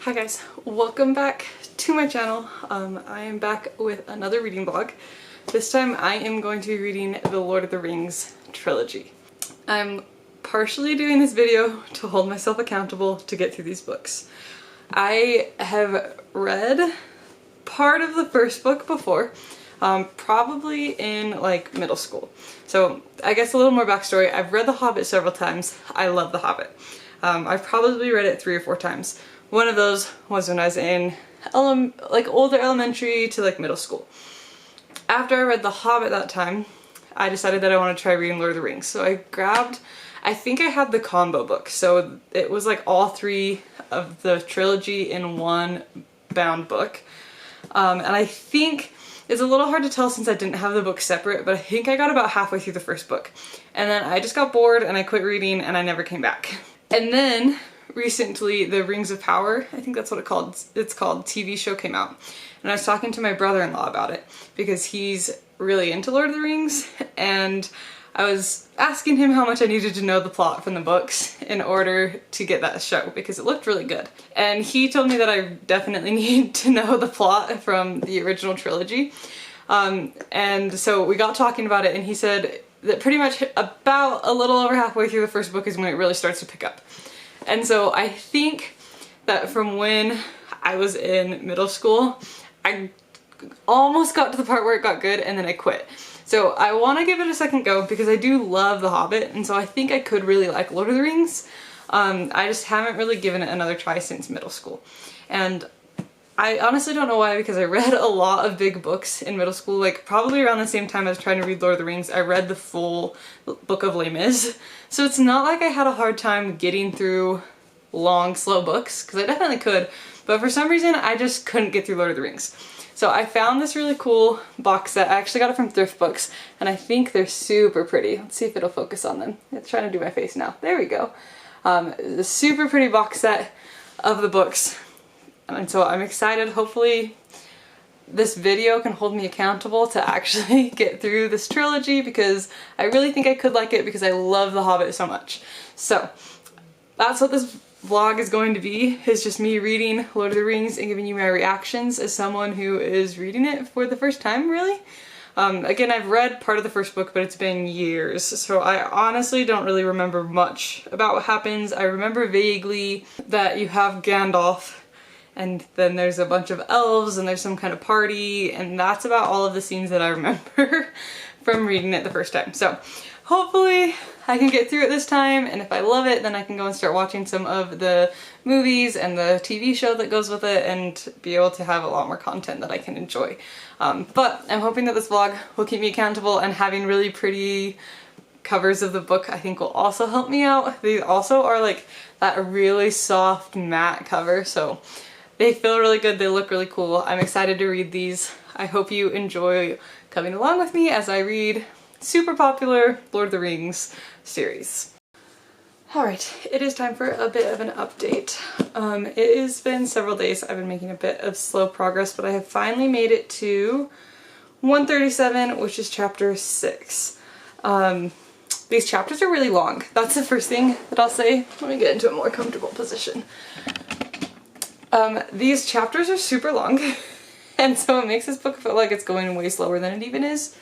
Hi guys, welcome back to my channel. I am back with another reading vlog. This time I am going to be reading the Lord of the Rings trilogy. I'm partially doing this video to hold myself accountable to get through these books. I have read part of the first book before, probably in like middle school. So I guess a little more backstory. I've read The Hobbit several times. I love The Hobbit. I've probably read it 3 or 4 times. One of those was when I was in older elementary to like middle school. After I read The Hobbit that time, I decided that I wanted to try reading Lord of the Rings. So I grabbed, I think I had the combo book. So it was like all 3 of the trilogy in one bound book. And I think it's a little hard to tell since I didn't have the book separate, but I think I got about halfway through the first book. And then I just got bored and I quit reading and I never came back. And then recently the Rings of Power, I think that's what it's called, TV show came out. And I was talking to my brother-in-law about it because he's really into Lord of the Rings, and I was asking him how much I needed to know the plot from the books in order to get that show because it looked really good. And he told me that I definitely need to know the plot from the original trilogy. And so we got talking about it and he said that pretty much about a little over halfway through the first book is when it really starts to pick up. And so I think that from when I was in middle school, I almost got to the part where it got good and then I quit. So I want to give it a second go because I do love The Hobbit, and so I think I could really like Lord of the Rings. I just haven't really given it another try since middle school. And I honestly don't know why, because I read a lot of big books in middle school, like probably around the same time I was trying to read Lord of the Rings. I read the full book of Les Mis. So it's not like I had a hard time getting through long, slow books, because I definitely could, but for some reason I just couldn't get through Lord of the Rings. So I found this really cool box set. I actually got it from Thrift Books, and I think they're super pretty. Let's see if it'll focus on them. It's trying to do my face now. There we go. The super pretty box set of the books. And so I'm excited. Hopefully this video can hold me accountable to actually get through this trilogy, because I really think I could like it because I love The Hobbit so much. So that's what this vlog is going to be, is just me reading Lord of the Rings and giving you my reactions as someone who is reading it for the first time, really. Again, I've read part of the first book, but it's been years, so I honestly don't really remember much about what happens. I remember vaguely that you have Gandalf, and then there's a bunch of elves, and there's some kind of party, and that's about all of the scenes that I remember from reading it the first time. So hopefully I can get through it this time, and if I love it, then I can go and start watching some of the movies and the TV show that goes with it and be able to have a lot more content that I can enjoy. But I'm hoping that this vlog will keep me accountable, and having really pretty covers of the book I think will also help me out. These also are like that really soft matte cover, so they feel really good, they look really cool. I'm excited to read these. I hope you enjoy coming along with me as I read super popular Lord of the Rings series. Alright, it is time for a bit of an update. It has been several days. I've been making a bit of slow progress, but I have finally made it to 137, which is chapter 6. These chapters are really long. That's the first thing that I'll say. Let me get into a more comfortable position. These chapters are super long, and so it makes this book feel like it's going way slower than it even is.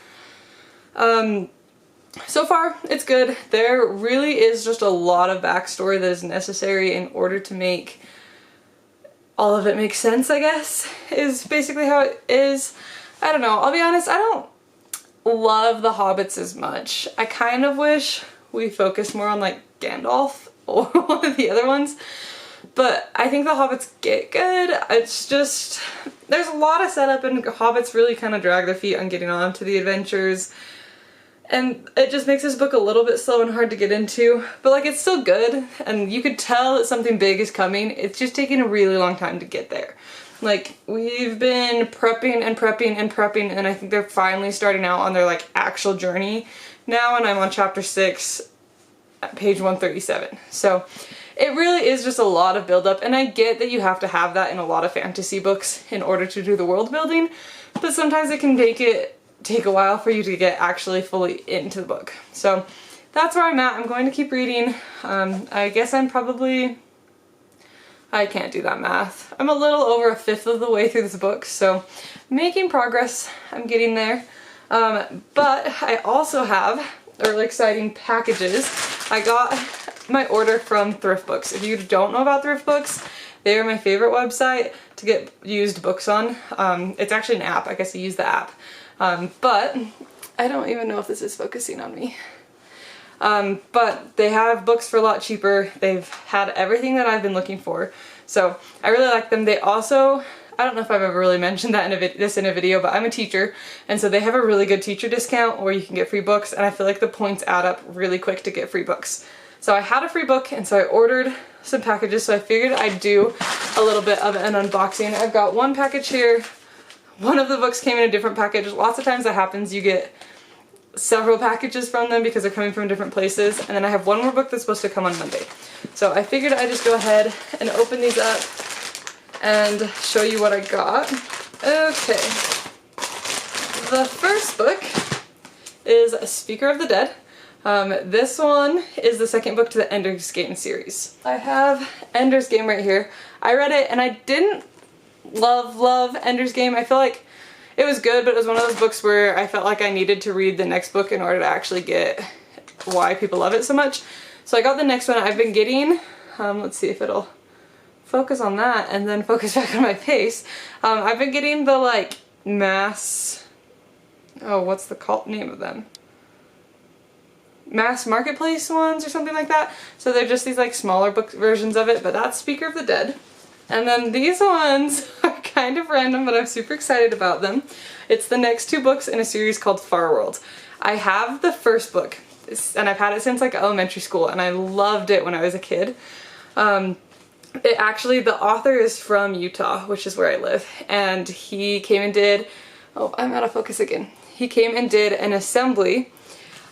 So far, it's good. There really is just a lot of backstory that is necessary in order to make all of it make sense, I guess, is basically how it is. I don't know, I'll be honest, I don't love the Hobbits as much. I kind of wish we focused more on like Gandalf or one of the other ones. But I think the Hobbits get good. It's just, there's a lot of setup, and Hobbits really kind of drag their feet on getting on to the adventures. And it just makes this book a little bit slow and hard to get into. But like, it's still good, and you could tell that something big is coming. It's just taking a really long time to get there. Like, we've been prepping and prepping and prepping, and I think they're finally starting out on their like actual journey now, and I'm on chapter 6 at page 137. So it really is just a lot of build-up, and I get that you have to have that in a lot of fantasy books in order to do the world building, but sometimes it can take a while for you to get actually fully into the book. So that's where I'm at. I'm going to keep reading. I guess I'm I can't do that math. I'm a little over a fifth of the way through this book, so making progress. I'm getting there. But I also have really exciting packages. I got my order from Thrift Books. If you don't know about Thrift Books, they are my favorite website to get used books on. It's actually an app. I guess I use the app. But I don't even know if this is focusing on me. But they have books for a lot cheaper. They've had everything that I've been looking for. So I really like them. They also, I don't know if I've ever really mentioned that in a video, but I'm a teacher, and so they have a really good teacher discount where you can get free books, and I feel like the points add up really quick to get free books. So I had a free book, and so I ordered some packages, so I figured I'd do a little bit of an unboxing. I've got one package here. One of the books came in a different package. Lots of times that happens. You get several packages from them because they're coming from different places, and then I have one more book that's supposed to come on Monday. So I figured I'd just go ahead and open these up and show you what I got. Okay. The first book is A Speaker of the Dead. This one is the second book to the Ender's Game series. I have Ender's Game right here. I read it and I didn't love Ender's Game. I feel like it was good, but it was one of those books where I felt like I needed to read the next book in order to actually get why people love it so much. So I got the next one. I've been getting, let's see if it'll focus on that and then focus back on my face. I've been getting the like mass, what's the name of them? Mass marketplace ones or something like that. So they're just these like smaller book versions of it, but that's Speaker of the Dead. And then these ones are kind of random, but I'm super excited about them. It's the next two books in a series called Far World. I have the first book, and I've had it since like elementary school, and I loved it when I was a kid. The author is from Utah, which is where I live, and he came and did, oh, I'm out of focus again. He came and did an assembly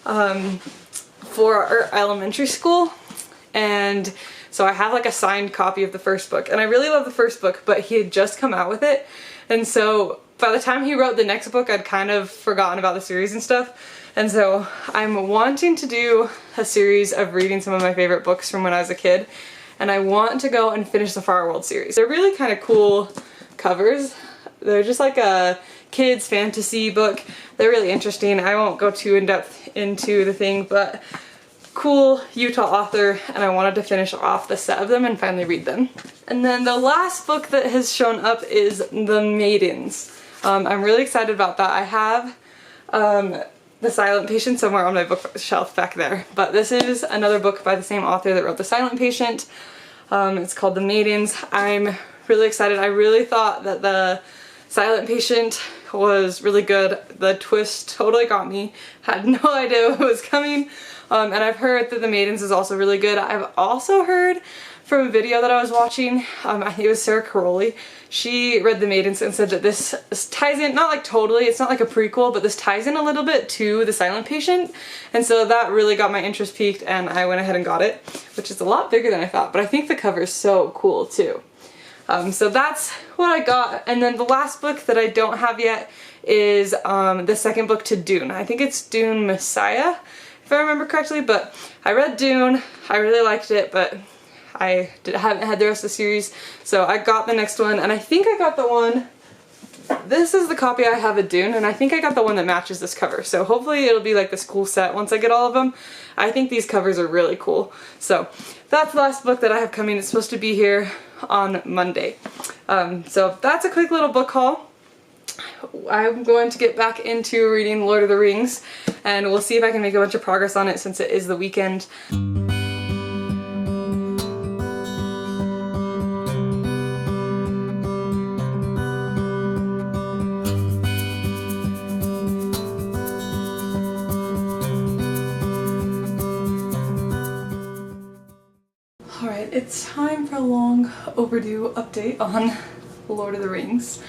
for our elementary school, and so I have like a signed copy of the first book, and I really love the first book, but he had just come out with it, and so by the time he wrote the next book, I'd kind of forgotten about the series and stuff, and so I'm wanting to do a series of reading some of my favorite books from when I was a kid, and I want to go and finish the Far World series. They're really kind of cool covers. They're just like a kids fantasy book. They're really interesting. I won't go too in-depth into the thing, but cool Utah author, and I wanted to finish off the set of them and finally read them. And then the last book that has shown up is The Maidens. I'm really excited about that. I have The Silent Patient somewhere on my bookshelf back there, but this is another book by the same author that wrote The Silent Patient. It's called The Maidens. I'm really excited. I really thought that The Silent Patient was really good. The twist totally got me. Had no idea what was coming. And I've heard that The Maidens is also really good. I've also heard from a video that I was watching, I think it was Sarah Caroli, she read The Maidens and said that this ties in, not like totally, it's not like a prequel, but this ties in a little bit to The Silent Patient. And so that really got my interest piqued, and I went ahead and got it, which is a lot bigger than I thought, but I think the cover is so cool too. So that's what I got. And then the last book that I don't have yet is the second book to Dune. I think it's Dune Messiah, if I remember correctly, but I read Dune, I really liked it, but I haven't had the rest of the series, so I got the next one, and I think I got the one, this is the copy I have of Dune, and I think I got the one that matches this cover, so hopefully it'll be like this cool set once I get all of them. I think these covers are really cool. So that's the last book that I have coming. It's supposed to be here on Monday. So that's a quick little book haul. I'm going to get back into reading Lord of the Rings, and we'll see if I can make a bunch of progress on it since it is the weekend. Alright, it's time for a long overdue update on Lord of the Rings.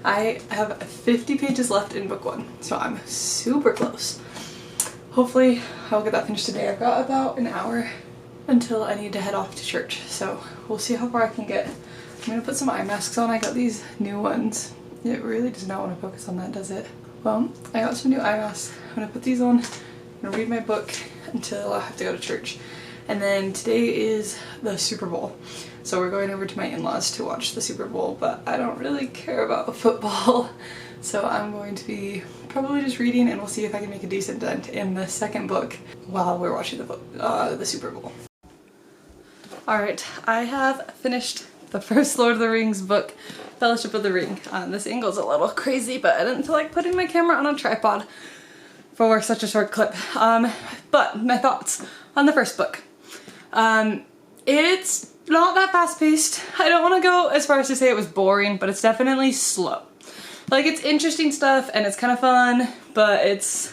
I have 50 pages left in book one, so I'm super close. Hopefully I'll get that finished today. I've got about an hour until I need to head off to church, so we'll see how far I can get. I'm gonna put some eye masks on. I got these new ones. It really does not want to focus on that, does it? Well, I got some new eye masks. I'm gonna put these on. I'm gonna read my book until I have to go to church. And then today is the Super Bowl. So we're going over to my in-laws to watch the Super Bowl, but I don't really care about football. So I'm going to be probably just reading, and we'll see if I can make a decent dent in the second book while we're watching the Super Bowl. Alright, I have finished the first Lord of the Rings book, Fellowship of the Ring. This angle's a little crazy, but I didn't feel like putting my camera on a tripod for such a short clip. But my thoughts on the first book. It's not that fast-paced. I don't want to go as far as to say it was boring, but it's definitely slow. Like, it's interesting stuff and it's kind of fun, but it's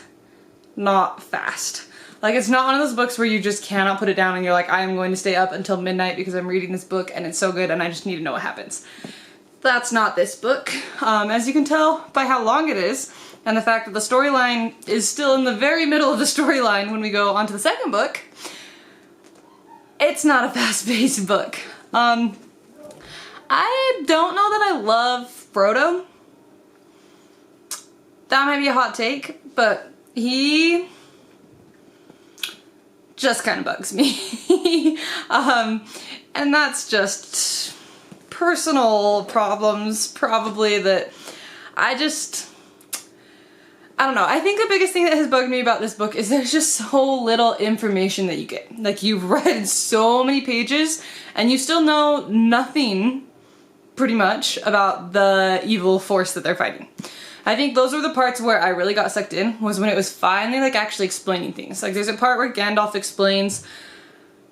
not fast. Like, it's not one of those books where you just cannot put it down and you're like, I am going to stay up until midnight because I'm reading this book and it's so good and I just need to know what happens. That's not this book. As you can tell by how long it is, and the fact that the storyline is still in the very middle of the storyline when we go on to the second book, it's not a fast-paced book. I don't know that I love Frodo. That might be a hot take, but he just kind of bugs me. And that's just personal problems, probably, that I don't know. I think the biggest thing that has bugged me about this book is there's just so little information that you get. Like, you've read so many pages and you still know nothing, pretty much, about the evil force that they're fighting. I think those were the parts where I really got sucked in, was when it was finally like actually explaining things. Like, there's a part where Gandalf explains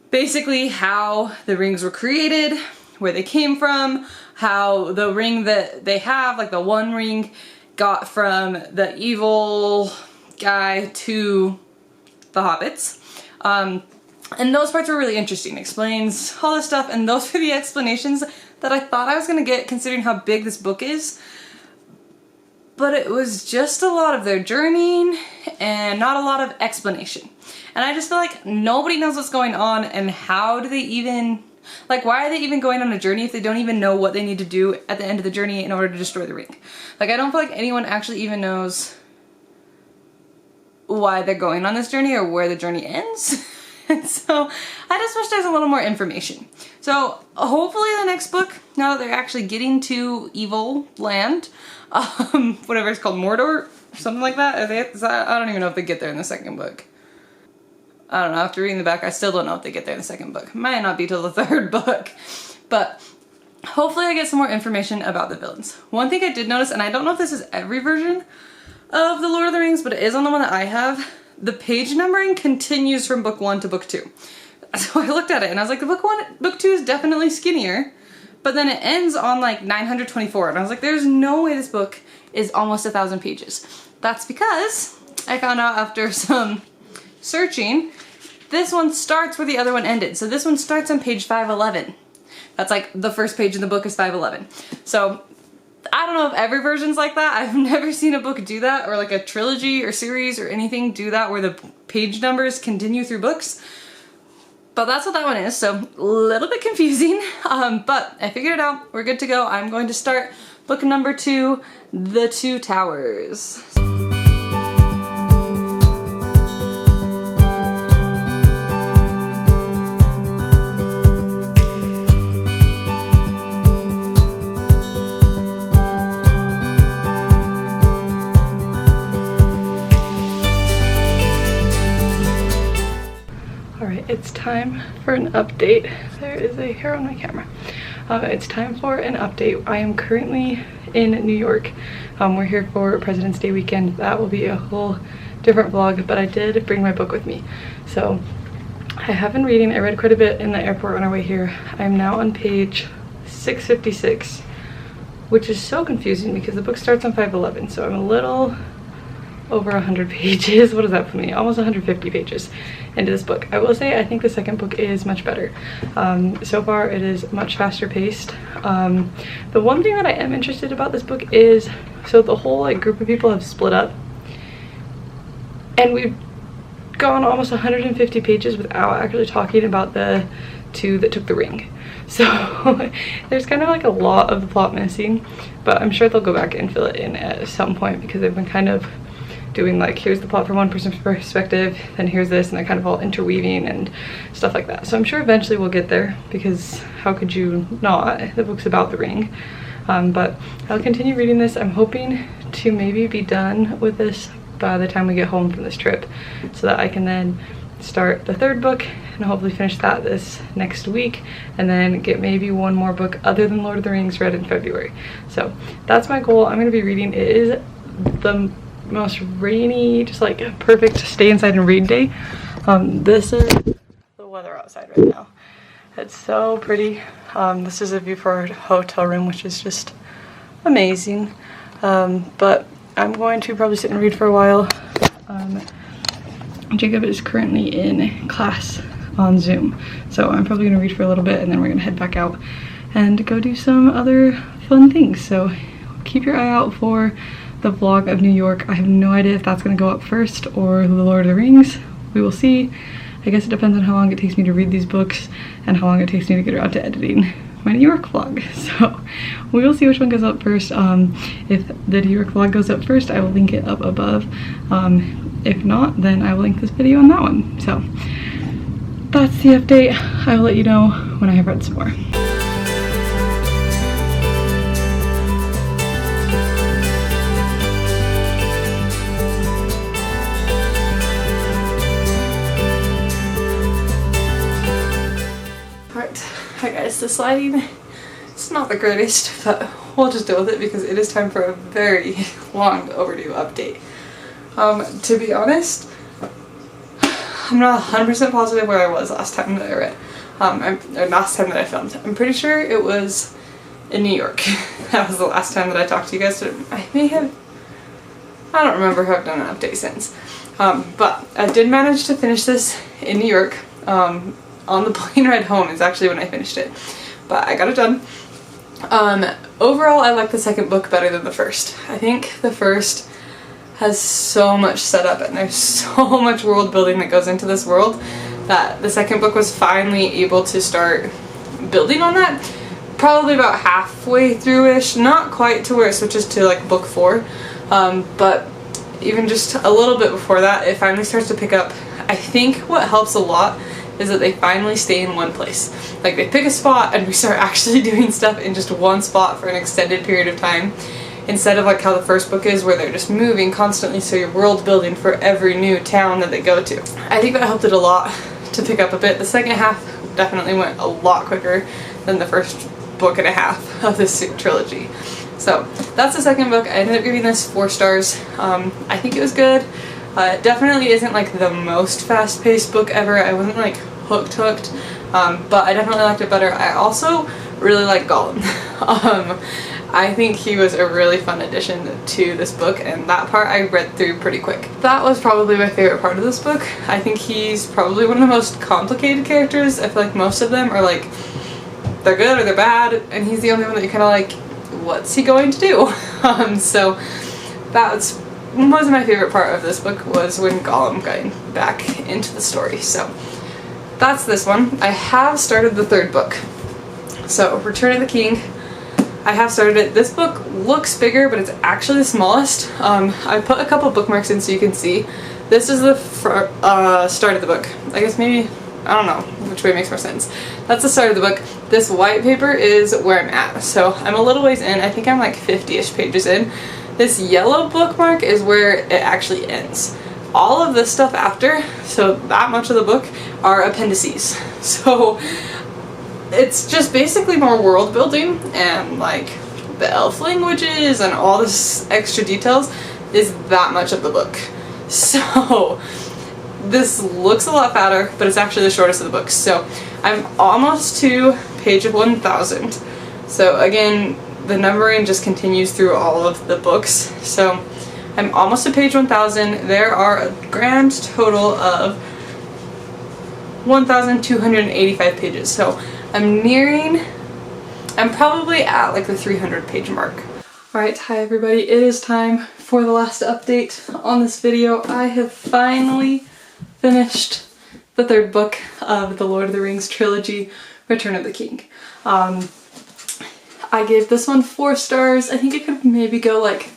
basically how the rings were created, where they came from, how the ring that they have, like the One Ring, got from the evil guy to the hobbits. And those parts were really interesting. It explains all this stuff, and those were the explanations that I thought I was gonna get considering how big this book is. But it was just a lot of their journeying and not a lot of explanation. And I just feel like nobody knows what's going on, and how do they even, like, why are they even going on a journey if they don't even know what they need to do at the end of the journey in order to destroy the ring? Like, I don't feel like anyone actually even knows why they're going on this journey or where the journey ends. And so I just wish there's a little more information. So hopefully the next book, now that they're actually getting to evil land, whatever it's called, Mordor, or something like that. I don't even know if they get there in the second book. I don't know, after reading the back, I still don't know if they get there in the second book. Might not be till the third book. But hopefully I get some more information about the villains. One thing I did notice, and I don't know if this is every version of The Lord of the Rings, but it is on the one that I have, the page numbering continues from book 1 to book 2. So I looked at it and I was like, book 2 is definitely skinnier, but then it ends on like 924, and I was like, there's no way this book is almost 1,000 pages. That's because I found out after some searching, this one starts where the other one ended. So this one starts on page 511. That's like the first page in the book is 511. So I don't know if every version's like that. I've never seen a book do that, or like a trilogy or series or anything do that where the page numbers continue through books. But that's what that one is, so a little bit confusing, but I figured it out. We're good to go. I'm going to start book number 2, The Two Towers. It's time for an update. There is a hair on my camera. It's time for an update. I am currently in New York. We're here for President's Day weekend. That will be a whole different vlog, but I did bring my book with me. So I have been reading. I read quite a bit in the airport on our way here. I'm now on page 656, which is so confusing because the book starts on 511, so I'm a little over 100 pages. What does that put me? Almost 150 pages into this book. I will say I think the second book is much better. So far it is much faster paced. The one thing that I am interested about this book is, so the whole like group of people have split up, and we've gone almost 150 pages without actually talking about the two that took the ring. So there's kind of like a lot of the plot missing, but I'm sure they'll go back and fill it in at some point because they've been kind of doing like, here's the plot from one person's perspective, then here's this, and they're kind of all interweaving and stuff like that. So I'm sure eventually we'll get there, because how could you not? The book's about the ring. But I'll continue reading this. I'm hoping to maybe be done with this by the time we get home from this trip, so that I can then start the third book and hopefully finish that this next week, and then get maybe one more book other than Lord of the Rings read in February. So that's my goal. I'm going to be reading. It is the most rainy, just like perfect stay inside and read day. This is the weather outside right now. It's so pretty. This is a view for our hotel room, which is just amazing. But I'm going to probably sit and read for a while. Jacob is currently in class on Zoom, so I'm probably going to read for a little bit, and then we're going to head back out and go do some other fun things. So keep your eye out for the vlog of New York. I have no idea if that's going to go up first or the Lord of the Rings. We will see. I guess it depends on how long it takes me to read these books and how long it takes me to get around to editing my New York vlog. So we will see which one goes up first. If the New York vlog goes up first, I will link it up above. If not, then I will link this video on that one. So that's the update. I will let you know when I have read some more. Hi guys, the sliding, it's not the greatest, but we'll just deal with it because it is time for a very long overdue update. To be honest, I'm not 100% positive where I was last time that I read, or last time that I filmed. I'm pretty sure it was in New York. That was the last time that I talked to you guys. I don't remember if I've done an update since. But I did manage to finish this in New York. On the plane ride home is actually when I finished it, but I got it done. Overall, I like the second book better than the first. I think the first has so much setup and there's so much world building that goes into this world that the second book was finally able to start building on that. Probably about halfway through-ish, not quite to where it switches to like book 4, but even just a little bit before that, it finally starts to pick up. I think what helps a lot is that they finally stay in one place. Like, they pick a spot and we start actually doing stuff in just one spot for an extended period of time, instead of like how the first book is, where they're just moving constantly, so you're world building for every new town that they go to. I think that helped it a lot to pick up a bit. The second half definitely went a lot quicker than the first book and a half of this trilogy. So that's the second book. I ended up giving this 4 stars. I think it was good. It definitely isn't like the most fast-paced book ever. I wasn't like hooked, but I definitely liked it better. I also really like Gollum. I think he was a really fun addition to this book, and that part I read through pretty quick. That was probably my favorite part of this book. I think he's probably one of the most complicated characters. I feel like most of them are like, they're good or they're bad, and he's the only one that you're kind of like, what's he going to do? So that's was my favorite part of this book, was when Gollum got back into the story. So that's this one. I have started the third book. So Return of the King, I have started it. This book looks bigger, but it's actually the smallest. I put a couple bookmarks in so you can see. This is the start of the book. I guess maybe, I don't know which way makes more sense. That's the start of the book. This white paper is where I'm at. So I'm a little ways in. I think I'm like 50-ish pages in. This yellow bookmark is where it actually ends. All of this stuff after, so that much of the book, are appendices. So it's just basically more world building, and like the elf languages and all this extra details is that much of the book. So this looks a lot fatter, but it's actually the shortest of the books. So I'm almost to page 1000. So again, the numbering just continues through all of the books. So I'm almost to page 1000. There are a grand total of 1,285 pages. So I'm probably at like the 300 page mark. Alright, hi everybody. It is time for the last update on this video. I have finally finished the third book of the Lord of the Rings trilogy, Return of the King. I gave this one 4 stars. I think it could maybe go like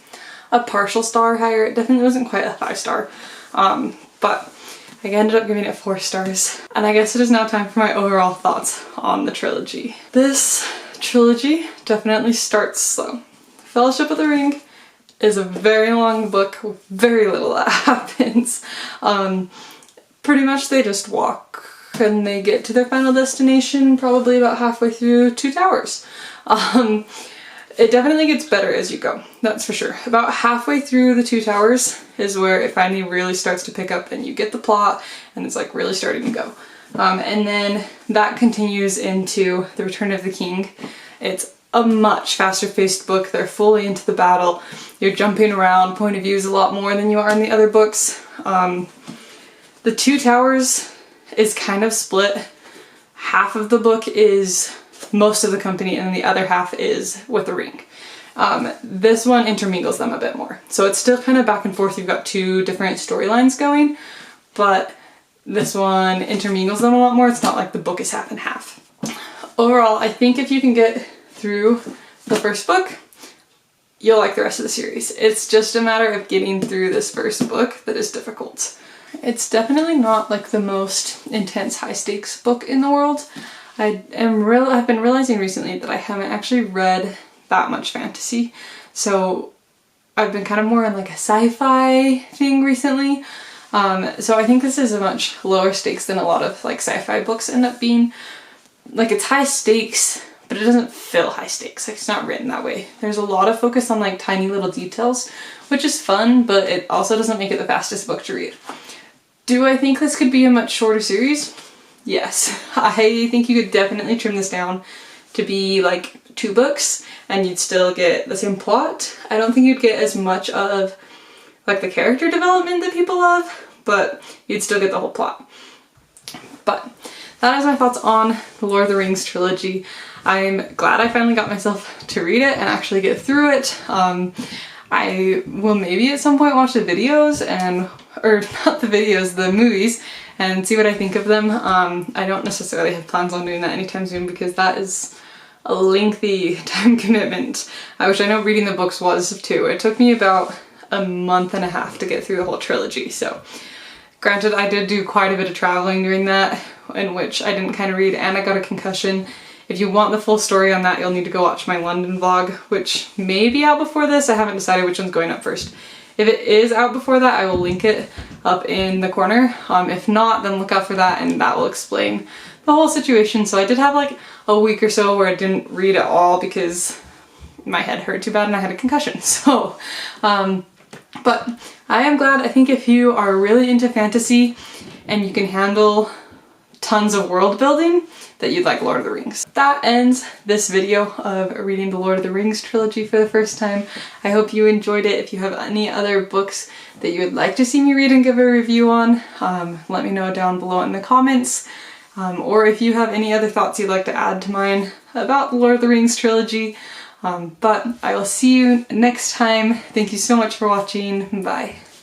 a partial star higher. It definitely wasn't quite a 5-star, but I ended up giving it 4 stars. And I guess it is now time for my overall thoughts on the trilogy. This trilogy definitely starts slow. Fellowship of the Ring is a very long book with very little that happens. Pretty much they just walk and they get to their final destination probably about halfway through Two Towers. It definitely gets better as you go, that's for sure. About halfway through the Two Towers is where it finally really starts to pick up and you get the plot and it's like really starting to go. And then that continues into The Return of the King. It's a much faster paced book. They're fully into the battle. You're jumping around, point of views a lot more than you are in the other books. The Two Towers is kind of split. Half of the book is most of the company and the other half is with the ring. This one intermingles them a bit more. So it's still kind of back and forth. You've got 2 different storylines going, but this one intermingles them a lot more. It's not like the book is half and half. Overall, I think if you can get through the first book, you'll like the rest of the series. It's just a matter of getting through this first book that is difficult. It's definitely not like the most intense high stakes book in the world. I've been realizing recently that I haven't actually read that much fantasy, so I've been kind of more on like a sci-fi thing recently. So I think this is a much lower stakes than a lot of like sci-fi books end up being. Like it's high stakes, but it doesn't feel high stakes. Like it's not written that way. There's a lot of focus on like tiny little details, which is fun, but it also doesn't make it the fastest book to read. Do I think this could be a much shorter series? Yes. I think you could definitely trim this down to be like 2 books and you'd still get the same plot. I don't think you'd get as much of like the character development that people love, but you'd still get the whole plot. But that is my thoughts on the Lord of the Rings trilogy. I'm glad I finally got myself to read it and actually get through it. I will maybe at some point watch the videos or not the videos, the movies, and see what I think of them. I don't necessarily have plans on doing that anytime soon because that is a lengthy time commitment, which I know reading the books was too. It took me about a month and a half to get through the whole trilogy, so granted I did do quite a bit of traveling during that, in which I didn't kind of read, and I got a concussion. If you want the full story on that, you'll need to go watch my London vlog, which may be out before this. I haven't decided which one's going up first. If it is out before that, I will link it up in the corner. If not, then look out for that and that will explain the whole situation. So I did have like a week or so where I didn't read at all because my head hurt too bad and I had a concussion. So, but I am glad. I think if you are really into fantasy and you can handle tons of world building, that you'd like Lord of the Rings. That ends this video of reading the Lord of the Rings trilogy for the first time. I hope you enjoyed it. If you have any other books that you would like to see me read and give a review on, let me know down below in the comments. Or if you have any other thoughts you'd like to add to mine about the Lord of the Rings trilogy. But I will see you next time. Thank you so much for watching. Bye.